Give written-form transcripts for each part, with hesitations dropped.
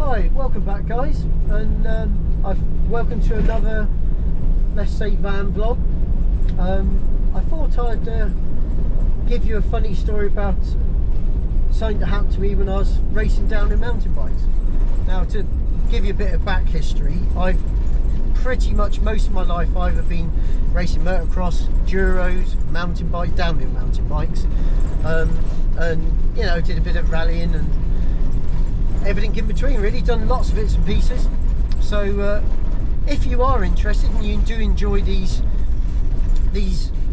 Right, welcome back guys, and welcome to another, let's say, van vlog. I thought I'd give you a funny story about something that happened to me when I was racing down in mountain bikes. Now, to give you a bit of back history, I've pretty much most of my life either been racing motocross, duros, mountain bike, downhill mountain bikes, and you know, did a bit of rallying and everything in between, really. Done lots of bits and pieces. So if you are interested and you do enjoy these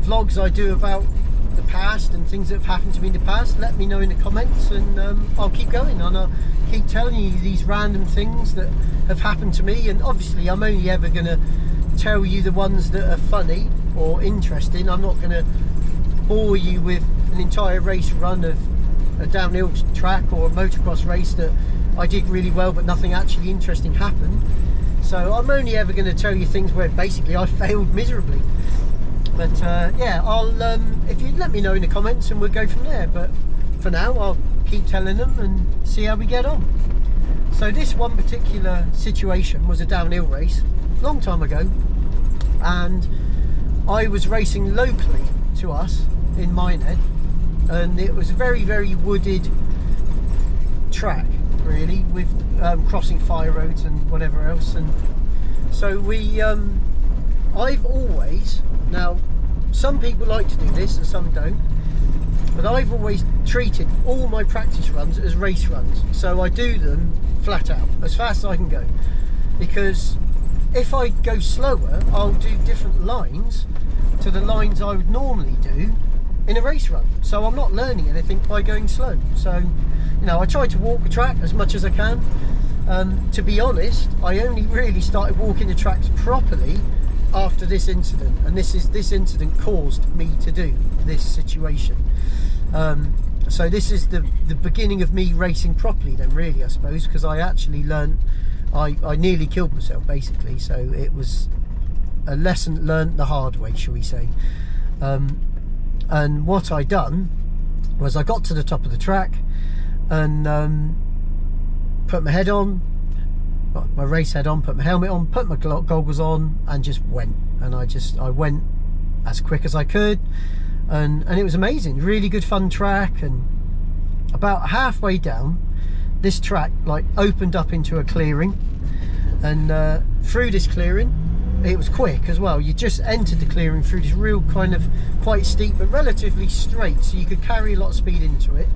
vlogs I do about the past and things that have happened to me in the past, let me know in the comments, and I'll keep going, and I'll keep telling you these random things that have happened to me. And obviously I'm only ever going to tell you the ones that are funny or interesting. I'm not going to bore you with an entire race run of a downhill track or a motocross race that I did really well but nothing actually interesting happened. So I'm only ever going to tell you things where basically I failed miserably. But yeah, I'll if you let me know in the comments and we'll go from there. But for now, I'll keep telling them and see how we get on. So this one particular situation was a downhill race long time ago, and I was racing locally to us in Minehead, and it was a very, very wooded track, really, with crossing fire roads and whatever else. And so we I've always, now some people like to do this and some don't, but I've always treated all my practice runs as race runs. So I do them flat out, as fast as I can go, because if I go slower, I'll do different lines to the lines I would normally do in a race run. So I'm not learning anything by going slow. So, you know, I try to walk the track as much as I can. To be honest, I only really started walking the tracks properly after this incident, and this incident caused me to do this situation. So this is the beginning of me racing properly then, really, I suppose, because I actually learned, I nearly killed myself basically. So it was a lesson learned the hard way, shall we say. And what I done was I got to the top of the track and put my head on, my race head on, put my helmet on, put my goggles on, and just went. And I went as quick as I could, and it was amazing. Really good fun track. And about halfway down, this track like opened up into a clearing, and through this clearing, it was quick as well. You just entered the clearing through this real kind of quite steep but relatively straight, so you could carry a lot of speed into it.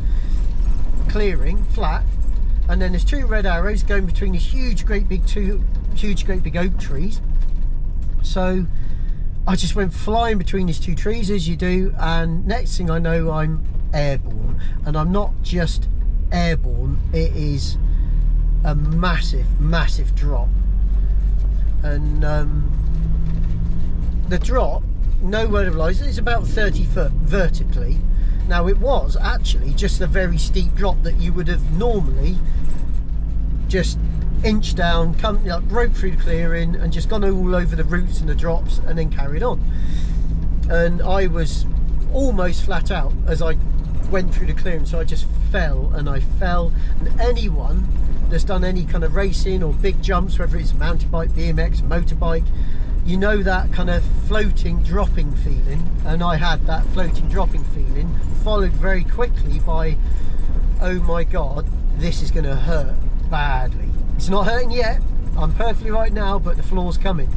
Clearing, flat, and then there's two red arrows going between these huge great big oak trees. So I just went flying between these two trees, as you do, and next thing I know, I'm airborne. And I'm not just airborne, it is a massive drop. And the drop, no word of lies, it's about 30 foot vertically. Now, it was actually just a very steep drop that you would have normally just inched down, come, you know, broke through the clearing and just gone all over the roots and the drops and then carried on. And I was almost flat out as I went through the clearing, so I just fell. And anyone that's done any kind of racing or big jumps, whether it's mountain bike, BMX, motorbike, you know that kind of floating, dropping feeling. And I had that floating, dropping feeling, followed very quickly by, oh my God, this is going to hurt badly. It's not hurting yet, I'm perfectly right now, but the floor's coming.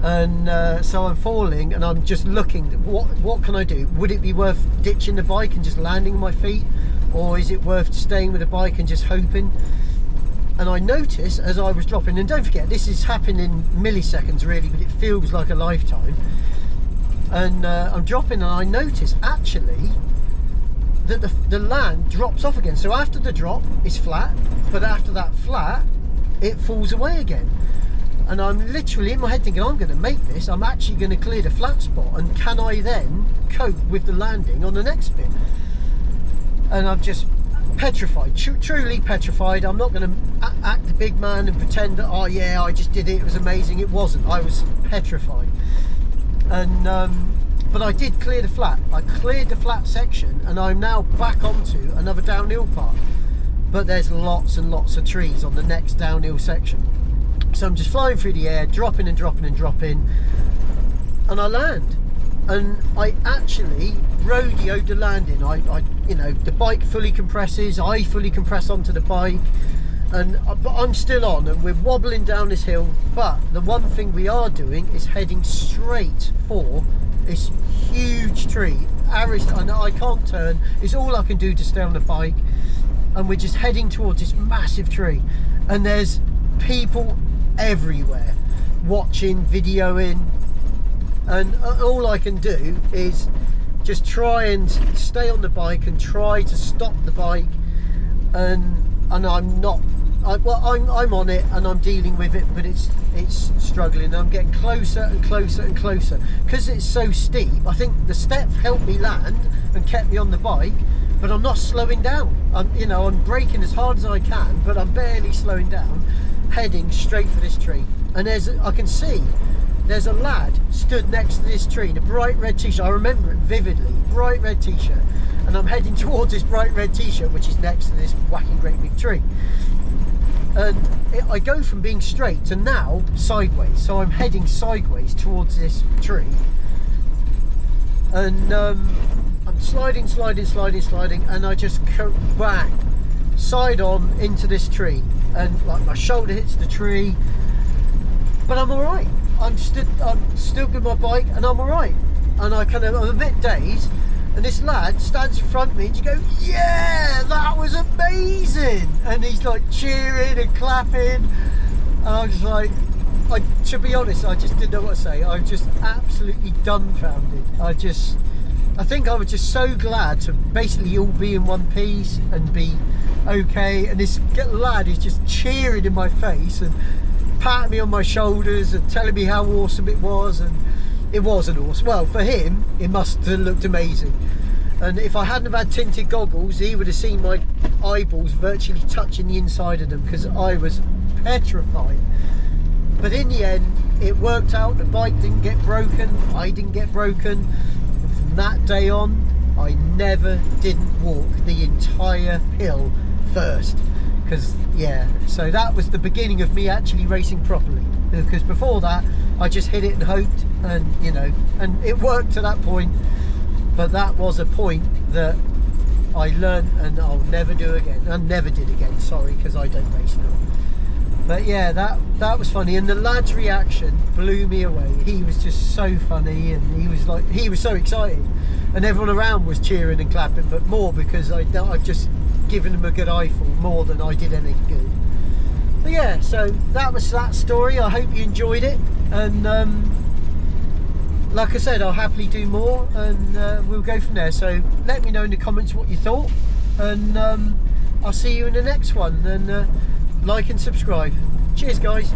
And so I'm falling, and I'm just looking, what can I do? Would it be worth ditching the bike and just landing on my feet, or is it worth staying with the bike and just hoping? And I noticed as I was dropping, and don't forget, this is happening in milliseconds really, but it feels like a lifetime. And I'm dropping, and I notice actually that the land drops off again. So after the drop, it's flat, but after that flat, it falls away again. And I'm literally in my head thinking, I'm going to make this, I'm actually going to clear the flat spot, and can I then cope with the landing on the next bit? And I'm just petrified, truly petrified. I'm not going to act the big man and pretend that, oh yeah, I just did it, it was amazing. It wasn't. I was petrified. And but I did clear the flat. I cleared the flat section, and I'm now back onto another downhill part. but there's lots and lots of trees on the next downhill section. So I'm just flying through the air, dropping and dropping and dropping, and I land. And I actually rodeoed the landing. I you know, the bike fully compresses, I fully compress onto the bike, but I'm still on, and we're wobbling down this hill. But the one thing we are doing is heading straight for this huge tree. I can't turn, it's all I can do to stay on the bike, and we're just heading towards this massive tree, and there's people everywhere watching, videoing, and all I can do is just try and stay on the bike and try to stop the bike, and I'm not, I'm on it and I'm dealing with it, but it's struggling. I'm getting closer and closer and closer because it's so steep. I think the step helped me land and kept me on the bike, but I'm not slowing down. I'm braking as hard as I can, but I'm barely slowing down, heading straight for this tree. And I can see there's a lad stood next to this tree in a bright red t-shirt. I remember it vividly, bright red t-shirt, and I'm heading towards this bright red t-shirt which is next to this whacking great big tree. And I go from being straight to now sideways, so I'm heading sideways towards this tree, and I'm sliding, and I just bang side on into this tree, and like my shoulder hits the tree, but I'm all right. I'm still with my bike, and I'm all right. And I'm a bit dazed, and this lad stands in front of me and you go, yeah, that was amazing, and he's like cheering and clapping, and I'm just like, to be honest, I just didn't know what to say. I was just absolutely dumbfounded. I think I was just so glad to basically all be in one piece and be okay, and this lad is just cheering in my face and patting me on my shoulders and telling me how awesome it was. And it wasn't awesome. Well, for him, it must have looked amazing. And if I hadn't have had tinted goggles, he would have seen my eyeballs virtually touching the inside of them, because I was petrified. But in the end, it worked out. The bike didn't get broken. I didn't get broken. And from that day on, I didn't walk the entire hill first. Because, yeah, so that was the beginning of me actually racing properly. Because before that, I just hit it and hoped, and and it worked to that point. But that was a point that I learned, and I'll never do again. I never did again, sorry, because I don't race now. But yeah, that was funny, and the lad's reaction blew me away. He was just so funny, and he was so excited, and everyone around was cheering and clapping, but more because I've just given him a good eyeful more than I did anything good. But yeah, so that was that story. I hope you enjoyed it, and like I said, I'll happily do more, and we'll go from there. So let me know in the comments what you thought, and I'll see you in the next one, and like and subscribe. Cheers guys.